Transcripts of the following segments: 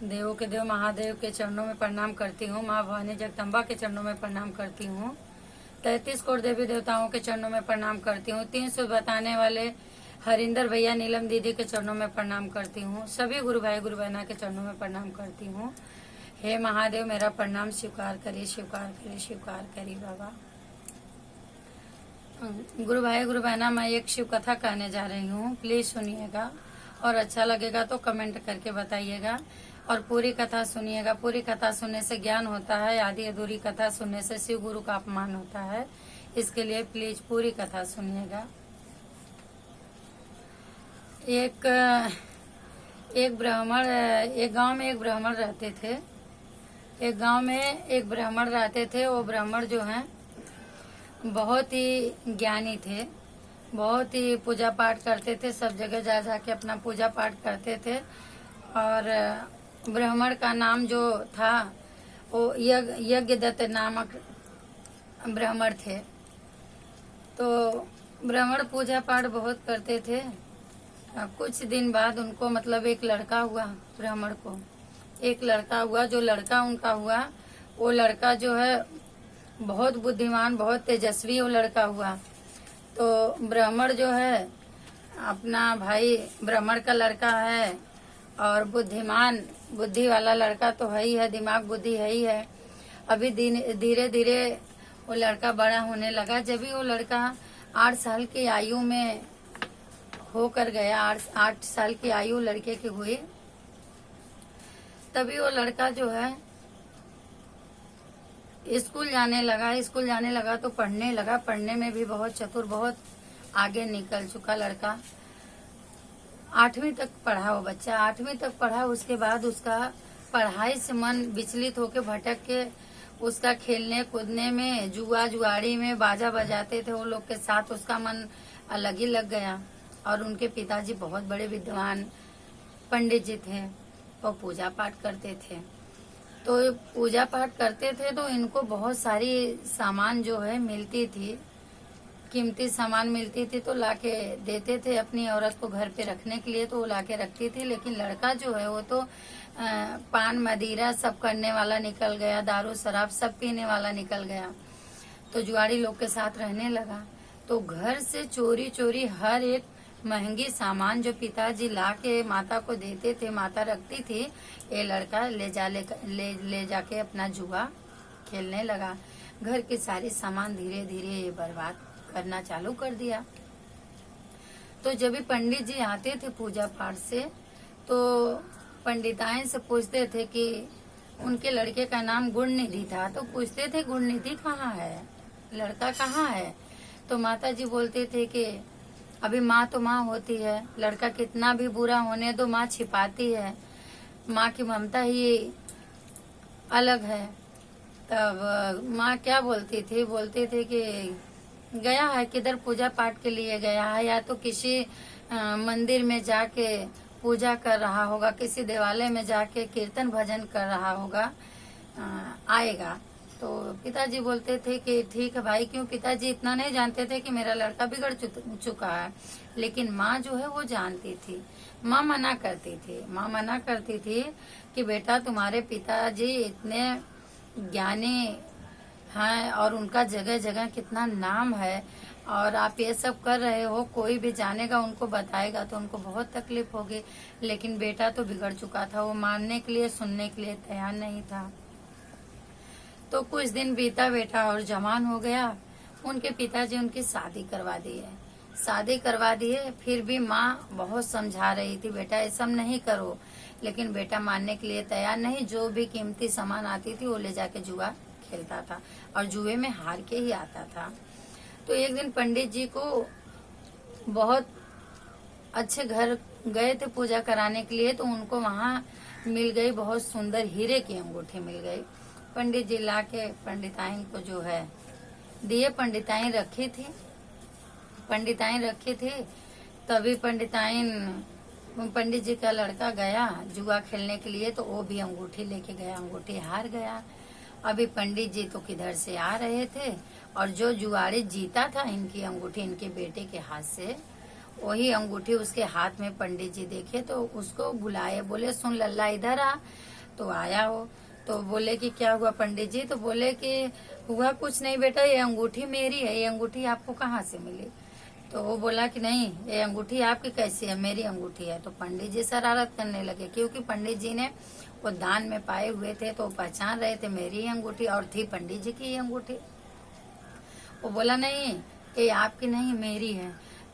देवों के देव महादेव के चरणों में प्रणाम करती हूँ। माँ भवानी जगदम्बा के चरणों में प्रणाम करती हूँ। 33 करोड़ देवी देवताओं के चरणों में प्रणाम करती हूँ। 300 बताने वाले हरिंदर भैया नीलम दीदी के चरणों में प्रणाम करती हूँ। सभी गुरु भाई गुरु बहना के चरणों में प्रणाम करती हूँ। हे महादेव मेरा प्रणाम स्वीकार करिए, स्वीकार करिए, स्वीकार करिए बाबा। गुरु भाई गुरु बहना, मैं एक शिव कथा कहने जा रही हूँ, प्लीज सुनिएगा और अच्छा लगेगा तो कमेंट करके बताइएगा और पूरी कथा सुनिएगा। पूरी कथा सुनने से ज्ञान होता है, आधी अधूरी कथा सुनने से शिव गुरु का अपमान होता है, इसके लिए प्लीज पूरी कथा सुनिएगा। एक गांव में एक ब्राह्मण रहते थे। एक गांव में एक ब्राह्मण रहते थे। वो ब्राह्मण जो हैं बहुत ही ज्ञानी थे, बहुत ही पूजा पाठ करते थे, सब जगह जा जाके अपना पूजा पाठ करते थे। और ब्राह्मण का नाम जो था वो यज्ञदत्त नामक ब्राह्मण थे। तो ब्राह्मण पूजा पाठ बहुत करते थे। कुछ दिन बाद उनको मतलब एक लड़का हुआ, ब्राह्मण को एक लड़का हुआ। जो लड़का उनका हुआ वो लड़का जो है बहुत बुद्धिमान, बहुत तेजस्वी वो लड़का हुआ। तो ब्राह्मण जो है अपना भाई, ब्राह्मण का लड़का है और बुद्धिमान, बुद्धि वाला लड़का तो है ही है, दिमाग बुद्धि है ही है। अभी धीरे धीरे वो लड़का बड़ा होने लगा। जब भी वो लड़का 8 साल की आयु में होकर गया, 8 साल की आयु लड़के की हुई, तभी वो लड़का जो है स्कूल जाने लगा। स्कूल जाने लगा तो पढ़ने लगा। पढ़ने में भी बहुत चतुर, बहुत आगे निकल चुका लड़का। 8वीं तक पढ़ा वो बच्चा, 8वीं तक पढ़ा। उसके बाद उसका पढ़ाई से मन विचलित होके भटक के उसका खेलने कूदने में, जुआ जुआड़ी में, बाजा बजाते थे वो लोग के साथ उसका मन अलग ही लग गया। और उनके पिताजी बहुत बड़े विद्वान पंडित जी थे, वो पूजा पाठ करते थे। तो पूजा पाठ करते थे तो इनको बहुत सारी सामान जो है मिलती थी, कीमती सामान मिलती थी, तो लाके देते थे अपनी औरत को घर पे रखने के लिए, तो वो लाके रखती थी। लेकिन लड़का जो है वो तो पान मदिरा सब करने वाला निकल गया, दारू शराब सब पीने वाला निकल गया। तो जुआड़ी लोग के साथ रहने लगा। तो घर से चोरी चोरी हर एक महंगी सामान जो पिताजी ला के माता को देते थे, माता रखती थी, ये लड़का ले जाके अपना जुआ खेलने लगा। घर के सारे सामान धीरे धीरे ये बर्बाद करना चालू कर दिया। तो जब भी पंडित जी आते थे पूजा पाठ से, तो पंडिताएं से पूछते थे कि उनके लड़के का नाम गुणनिधि था, तो पूछते थे गुणनिधि कहाँ है, लड़का कहाँ है। तो माता जी बोलते थे कि अभी माँ तो माँ होती है, लड़का कितना भी बुरा होने दो माँ छिपाती है, माँ की ममता ही अलग है। तब माँ क्या बोलती थी, बोलते थे कि गया है किधर, पूजा पाठ के लिए गया है, या तो किसी मंदिर में जाके पूजा कर रहा होगा, किसी देवालय में जाके कीर्तन भजन कर रहा होगा, आएगा। तो पिताजी बोलते थे कि ठीक है भाई, क्यों पिताजी इतना नहीं जानते थे कि मेरा लड़का बिगड़ चुका है। लेकिन माँ जो है वो जानती थी। माँ मना करती थी कि बेटा तुम्हारे पिताजी इतने ज्ञानी हैं और उनका जगह जगह कितना नाम है, और आप ये सब कर रहे हो, कोई भी जानेगा उनको बताएगा तो उनको बहुत तकलीफ होगी। लेकिन बेटा तो बिगड़ चुका था, वो मानने के लिए, सुनने के लिए तैयार नहीं था। तो कुछ दिन बीता बेटा और जवान हो गया। उनके पिताजी उनकी शादी करवा दिए। फिर भी माँ बहुत समझा रही थी, बेटा ये सब नहीं करो, लेकिन बेटा मानने के लिए तैयार नहीं। जो भी कीमती सामान आती थी वो ले जाके जुआ खेलता था और जुए में हार के ही आता था। तो एक दिन पंडित जी को बहुत अच्छे घर गए थे पूजा कराने के लिए, तो उनको वहाँ मिल गई बहुत सुंदर हीरे की अंगूठी मिल गई। पंडित जी लाके पंडिताइन को जो है दिए। पंडिताइन रखी थी। तभी पंडित जी का लड़का गया जुआ खेलने के लिए, तो वो भी अंगूठी लेके गया, अंगूठी हार गया। अभी पंडित जी तो किधर से आ रहे थे, और जो जुआड़ी जीता था इनकी अंगूठी इनके बेटे के हाथ से, वही अंगूठी उसके हाथ में पंडित जी देखे तो उसको बुलाए, बोले सुन लल्ला इधर आ। तो आया हो, तो बोले कि क्या हुआ पंडित जी? तो बोले कि हुआ कुछ नहीं बेटा, ये अंगूठी मेरी है, ये अंगूठी आपको कहाँ से मिली? तो वो बोला कि नहीं, ये अंगूठी आपकी कैसी है? मेरी अंगूठी है। तो पंडित जी शरारत करने लगे, क्योंकि पंडित जी ने वो दान में पाए हुए थे, तो पहचान रहे थे मेरी अंगूठी और थी पंडित जी की अंगूठी। वो बोला नहीं, ये आपकी नहीं, मेरी है।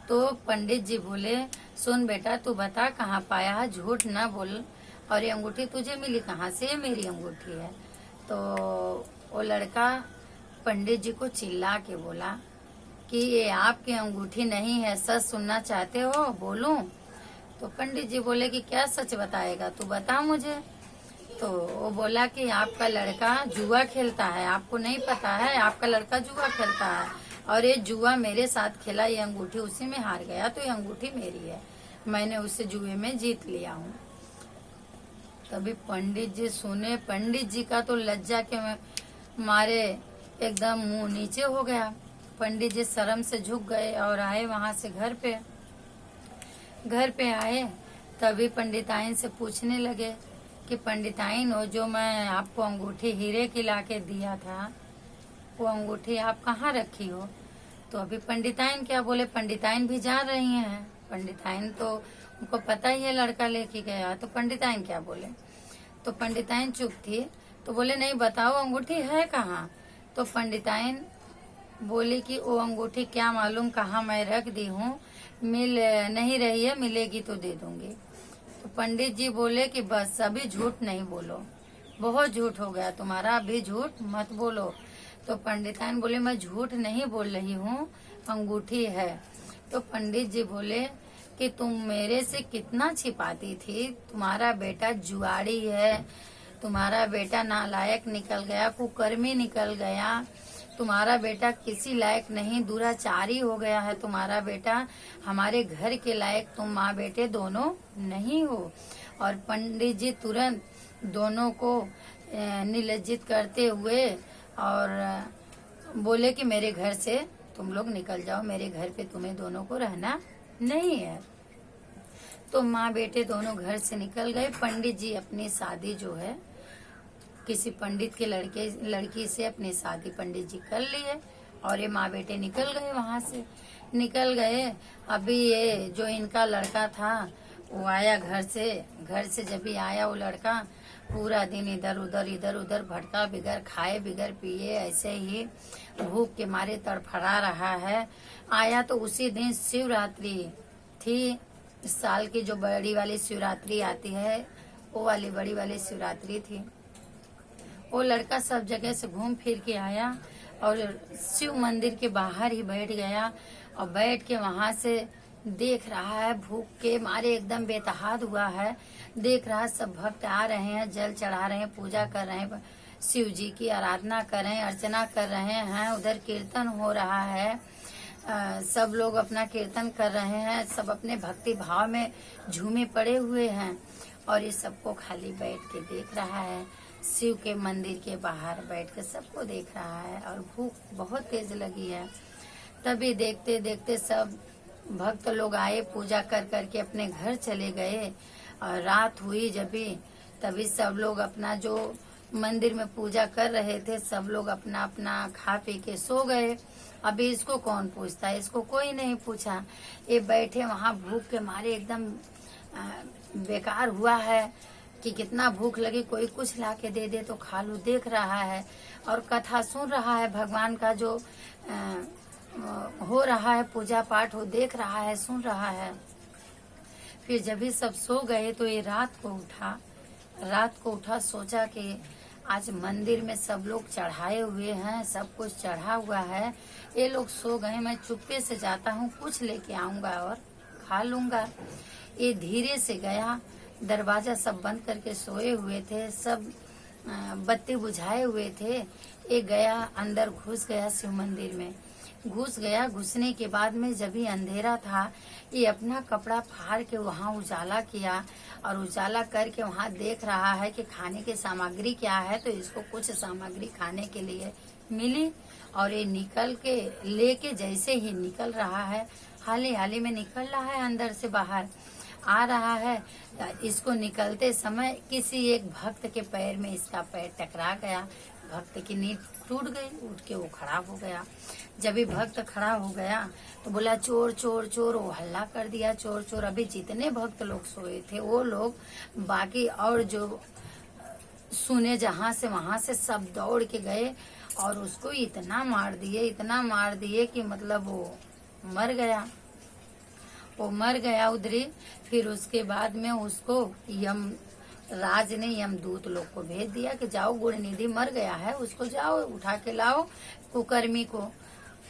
तो पंडित जी बोले, सुन बेटा, तू बता कहाँ पाया, झूठ ना बोल, और ये अंगूठी तुझे मिली कहाँ से? ये मेरी अंगूठी है। तो वो लड़का पंडित जी को चिल्ला के बोला कि ये आपकी अंगूठी नहीं है, सच सुनना चाहते हो? बोलूं? तो पंडित जी बोले कि क्या सच बताएगा, तू बता मुझे। तो वो बोला कि आपका लड़का जुआ खेलता है, आपको नहीं पता है? आपका लड़का जुआ खेलता है और ये जुआ मेरे साथ खेला, ये अंगूठी उसी में हार गया, तो ये अंगूठी मेरी है, मैंने उसे जुए में जीत लिया हूँ। तभी पंडित जी सुने, पंडित जी का तो लज्जा के मारे एकदम मुंह नीचे हो गया। पंडित जी शर्म से झुक गए और आए वहां से घर पे आए। तभी पंडिताइन से पूछने लगे कि पंडिताइन, वो जो मैं आपको अंगूठी हीरे की लाके दिया था, वो अंगूठी आप कहाँ रखी हो? तो अभी पंडिताइन क्या बोले, पंडिताइन भी जान रही हैं, पंडिताइन तो उनको पता ही है लड़का लेके गया, तो पंडिताइन क्या बोले? तो पंडिताइन चुप थी। तो बोले नहीं, बताओ अंगूठी है कहाँ? तो पंडिताइन बोली कि वो अंगूठी क्या मालूम कहाँ मैं रख दी हूँ, मिल नहीं रही है, मिलेगी तो दे दूंगी। तो पंडित जी बोले कि बस अभी झूठ नहीं बोलो, बहुत झूठ हो गया तुम्हारा, अभी झूठ मत बोलो। तो पंडिताइन बोले मैं झूठ नहीं बोल रही हूँ, अंगूठी है। तो पंडित जी बोले कि तुम मेरे से कितना छिपाती थी, तुम्हारा बेटा जुआड़ी है, तुम्हारा बेटा नालायक निकल गया, कुकर्मी निकल गया, तुम्हारा बेटा किसी लायक नहीं, दुराचारी हो गया है तुम्हारा बेटा, हमारे घर के लायक तुम माँ बेटे दोनों नहीं हो। और पंडित जी तुरंत दोनों को निलज्जित करते हुए और बोले कि मेरे घर से तुम लोग निकल जाओ, मेरे घर पे तुम्हें दोनों को रहना नहीं है। तो माँ बेटे दोनों घर से निकल गए। पंडित जी अपनी शादी जो है किसी पंडित के लड़की से अपनी शादी पंडित जी कर लिए और ये माँ बेटे निकल गए, वहां से निकल गए। अभी ये जो इनका लड़का था वो आया घर से जब भी आया वो लड़का पूरा दिन इधर उधर भटका, बिगर खाए बिगर पिए ऐसे ही भूख के मारे तड़फड़ा रहा है। आया तो उसी दिन शिवरात्रि थी, इस साल की जो बड़ी वाली शिवरात्रि आती है वो वाली बड़ी वाली शिवरात्रि थी। वो लड़का सब जगह से घूम फिर के आया और शिव मंदिर के बाहर ही बैठ गया और बैठ के वहां से देख रहा है, भूख के मारे एकदम बेतहाद हुआ है, देख रहा है सब भक्त आ रहे हैं, जल चढ़ा रहे हैं, पूजा कर रहे हैं, शिव जी की आराधना कर रहे हैं, अर्चना कर रहे हैं, उधर कीर्तन हो रहा है, सब लोग अपना कीर्तन कर रहे हैं, सब अपने भक्ति भाव में झूमे पड़े हुए हैं और ये सबको खाली बैठ के देख रहा है, शिव के मंदिर के बाहर बैठ के सबको देख रहा है और भूख बहुत तेज लगी है। तभी देखते देखते सब भक्त लोग आए, पूजा कर करके अपने घर चले गए और रात हुई जब भी, तभी सब लोग अपना जो मंदिर में पूजा कर रहे थे सब लोग अपना अपना खा पी के सो गए। अभी इसको कौन पूछता है, इसको कोई नहीं पूछा, ये बैठे वहाँ भूख के मारे एकदम बेकार हुआ है कि कितना भूख लगी, कोई कुछ ला के दे दे तो खा लूं, देख रहा है और कथा सुन रहा है, भगवान का जो हो रहा है पूजा पाठ वो देख रहा है, सुन रहा है। फिर जब भी सब सो गए तो ये रात को उठा, सोचा कि आज मंदिर में सब लोग चढ़ाए हुए हैं, सब कुछ चढ़ा हुआ है, ये लोग सो गए, मैं चुप्पे से जाता हूँ, कुछ लेके आऊंगा और खा लूंगा। ये धीरे से गया, दरवाजा सब बंद करके सोए हुए थे, सब बत्ती बुझाए हुए थे, ये गया अंदर घुस गया शिव मंदिर में, घुस गया। घुसने के बाद में जब भी अंधेरा था ये अपना कपड़ा फाड़ के वहाँ उजाला किया और उजाला करके वहाँ देख रहा है कि खाने की सामग्री क्या है, तो इसको कुछ सामग्री खाने के लिए मिली और ये निकल के लेके जैसे ही निकल रहा है, हाली हाली में निकल रहा है अंदर से बाहर आ रहा है। इसको निकलते समय किसी एक भक्त के पैर में इसका पैर टकरा गया, भक्त की नींद टूट गई, उठ के वो खड़ा हो गया। जब ये भक्त खड़ा हो गया तो बोला चोर चोर चोर, वो हल्ला कर दिया चोर चोर। अभी जितने भक्त लोग सोए थे वो लोग, बाकी और जो सुने जहां से वहां से सब दौड़ के गए और उसको इतना मार दिए कि मतलब वो मर गया। वो मर गया उधरी। फिर उसके बाद में उसको यम राज ने यमदूत लोग को भेज दिया कि जाओ गुण निधि मर गया है, उसको जाओ उठा के लाओ कुकर्मी को।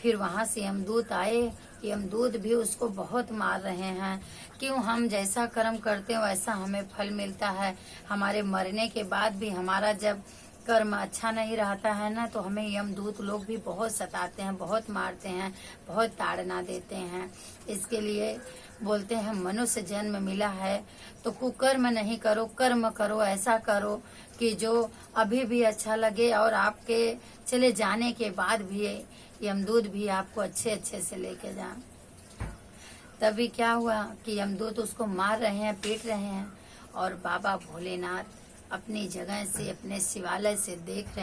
फिर वहां से यमदूत आए। यमदूत भी उसको बहुत मार रहे हैं। क्यों? हम जैसा कर्म करते हैं वैसा हमें फल मिलता है। हमारे मरने के बाद भी हमारा जब कर्म अच्छा नहीं रहता है ना, तो हमें यमदूत लोग भी बहुत सताते हैं, बहुत मारते हैं, बहुत ताड़ना देते हैं। इसके लिए बोलते हैं मनुष्य जन्म मिला है तो कुकर्म नहीं करो, कर्म करो। ऐसा करो कि जो अभी भी अच्छा लगे और आपके चले जाने के बाद भी यमदूत भी आपको अच्छे अच्छे से लेके जाए। तभी क्या हुआ कि यमदूत उसको मार रहे हैं, पीट रहे हैं, और बाबा भोलेनाथ अपनी जगह से, अपने शिवालय से देख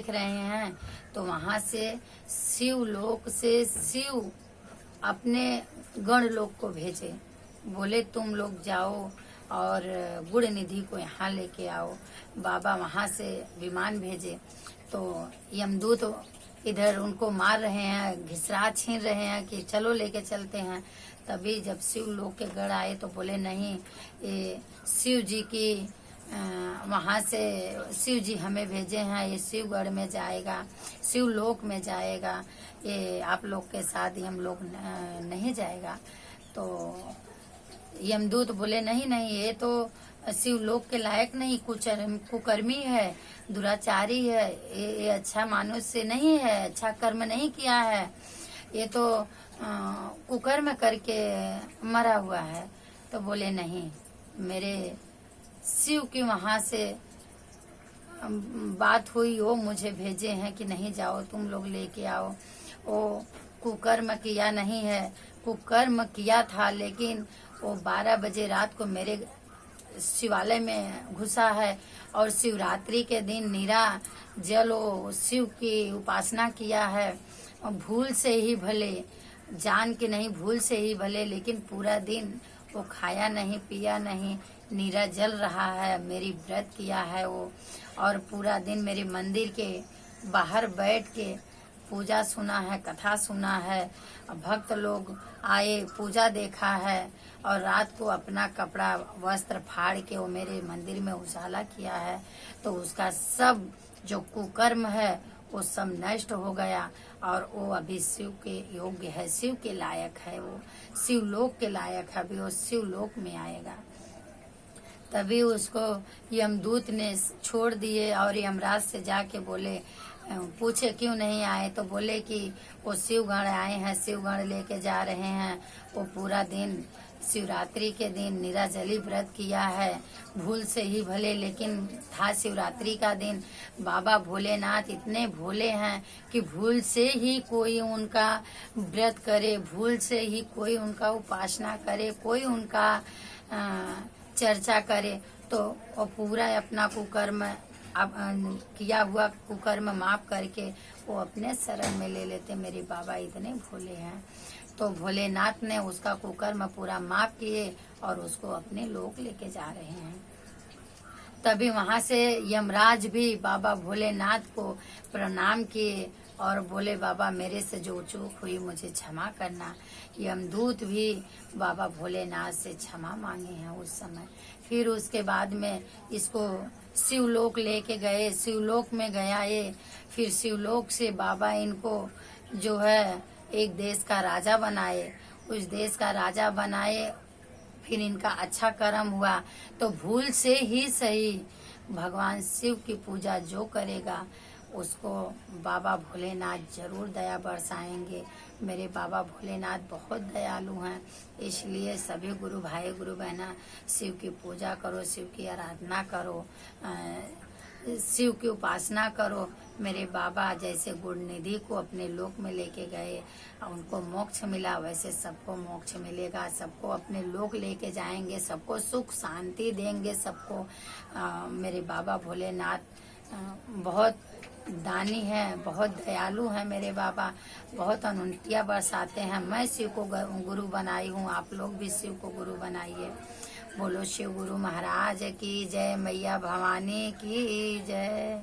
रहे हैं। तो वहां से शिव लोक से शिव अपने गण लोग को भेजे, बोले तुम लोग जाओ और गुड़ निधि को यहाँ लेके आओ। बाबा वहां से विमान भेजे तो यमदूत इधर उनको मार रहे हैं, घिसरा छीन रहे हैं कि चलो लेके चलते हैं। तभी जब शिव लोक के गढ़ आए तो बोले नहीं, ये शिव जी की वहां से शिव जी हमें भेजे हैं, ये शिवगढ़ में जाएगा, शिव लोक में जाएगा, ये आप लोग के साथ हम लोग नहीं जाएगा। तो यमदूत बोले नहीं नहीं, ये तो शिव लोक के लायक नहीं, कुकर्मी है, दुराचारी है, ये अच्छा मनुष्य नहीं है, अच्छा कर्म नहीं किया है, ये तो कुकर्म करके मरा हुआ है। तो बोले नहीं, मेरे शिव की वहां से बात हुई, वो मुझे भेजे हैं कि नहीं जाओ तुम लोग लेके आओ। वो कुकर्म किया नहीं है, कुकर्म किया था, लेकिन वो 12 बजे रात को मेरे शिवालय में घुसा है और शिवरात्रि के दिन नीरा जल वो शिव की उपासना किया है। भूल से ही भले, जान के नहीं, भूल से ही भले, लेकिन पूरा दिन वो खाया नहीं, पिया नहीं, नीरा जल रहा है, मेरी व्रत किया है वो, और पूरा दिन मेरे मंदिर के बाहर बैठ के पूजा सुना है, कथा सुना है, भक्त लोग आए, पूजा देखा है, और रात को अपना कपड़ा वस्त्र फाड़ के वो मेरे मंदिर में उजाला किया है। तो उसका सब जो कुकर्म है वो सब नष्ट हो गया और वो अभी शिव के योग्य है, शिव के लायक है, वो शिवलोक के लायक है, अभी वो शिवलोक में आएगा। तभी उसको यमदूत ने छोड़ दिए और यमराज से जाके बोले, पूछे क्यों नहीं आए, तो बोले कि वो शिवगण आए हैं, शिवगण लेके जा रहे हैं। वो पूरा दिन शिवरात्रि के दिन निराजली व्रत किया है, भूल से ही भले, लेकिन था शिवरात्रि का दिन। बाबा भोलेनाथ इतने भोले हैं कि भूल से ही कोई उनका व्रत करे, भूल से ही कोई उनका उपासना करे, कोई उनका चर्चा करे, तो वो पूरा अपना कुकर्म किया हुआ कुकर्म माफ करके वो अपने शरण में ले लेते। मेरे बाबा इतने भोले हैं। तो भोलेनाथ ने उसका कुकर्म पूरा माफ किए और उसको अपने लोक लेके जा रहे हैं। तभी वहां से यमराज भी बाबा भोलेनाथ को प्रणाम किए और बोले, बाबा मेरे से जो चूक हुई मुझे क्षमा करना। यमदूत भी बाबा भोलेनाथ से क्षमा मांगे हैं उस समय। फिर उसके बाद में इसको शिवलोक लेके गए, शिवलोक में गया ये। फिर शिवलोक से बाबा इनको जो है एक देश का राजा बनाए, उस देश का राजा बनाए। फिर इनका अच्छा कर्म हुआ तो भूल से ही सही भगवान शिव की पूजा जो करेगा उसको बाबा भोलेनाथ जरूर दया बरसाएंगे। मेरे बाबा भोलेनाथ बहुत दयालु हैं, इसलिए सभी गुरु भाई गुरु बहना शिव की पूजा करो, शिव की आराधना करो, शिव की उपासना करो। मेरे बाबा जैसे गुण निधि को अपने लोक में लेके गए, उनको मोक्ष मिला, वैसे सबको मोक्ष मिलेगा। सबको अपने लोक लेके जाएंगे, सबको सुख शांति देंगे सबको। मेरे बाबा भोलेनाथ बहुत दानी है, बहुत दयालु है मेरे बाबा, बहुत अनुनतिया बरसाते हैं। मैं शिव को गुरु बनाई हूँ, आप लोग भी शिव को गुरु बनाइए। बोलो शिव गुरु महाराज की जय, मैया भवानी की जय।